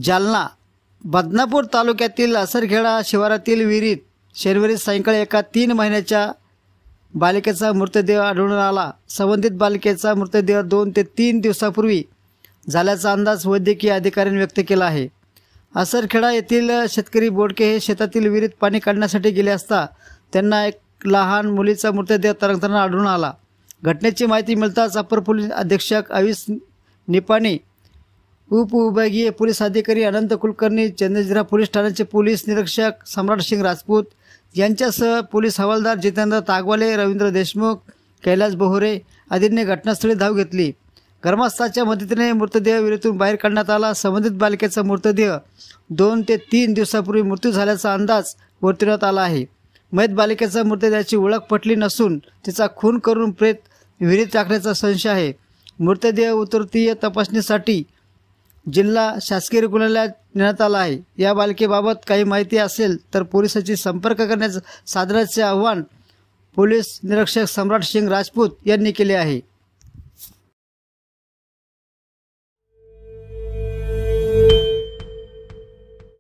जालना बदनापूर तालुक्यातील असरखेडा शिवारातील विहिरीत शनिवारी सायंकाळी एका 3 महिन्याच्या बालिकेचा मृतदेह आढळून आला। संबंधित बालिकेचा मृतदेह 2 ते 3 दिवसापूर्वी झाल्याचा अंदाज वैद्यकीय अधिकाऱ्यांनी व्यक्त केला आहे। असरखेडा येथील शेतकरी बोडके हे शेतातील विहिरीत पाणी काढण्यासाठी गेले असता त्यांना एक लहान मुलीचा मृतदेह तरंगताना आढळून आला। घटनेची माहिती मिळताच अपर पोलीस अधीक्षक अविस निपाणी, उपविभागीय पोलीस अधिकारी अनंत कुलकर्णी, चंद्रजिरा पोलीस ठाण्याचे पोलीस निरीक्षक सम्राट सिंग राजपूत यांच्यासह पोलीस हवालदार जितेंद्र तागवाले, रवींद्र देशमुख, कैलास बोहरे आदींनी घटनास्थळी धाव घेतली। ग्रामस्थांच्या मदतीने मृतदेह विहिरीतून बाहेर काढण्यात आला। संबंधित बालिकेचा मृतदेह 2 ते 3 दिवसापूर्वी मृत्यू झाल्याचा अंदाज वर्तवण्यात आला आहे। मयत बालिकेचा मृतदेहाची ओळख पटली नसून तिचा खून करून प्रेत विहिरीत टाकण्याचा संशय आहे। मृतदेह उत्तरीय तपासणीसाठी जिल्हा शासकीय रुग्णालयात नेण्यात आला आहे। या बालिकेबाबत काही माहिती असेल तर पोलिसांशी संपर्क करण्याचे साधण्याचे आवाहन पोलीस निरीक्षक सम्राट सिंग राजपूत यांनी केले आहे।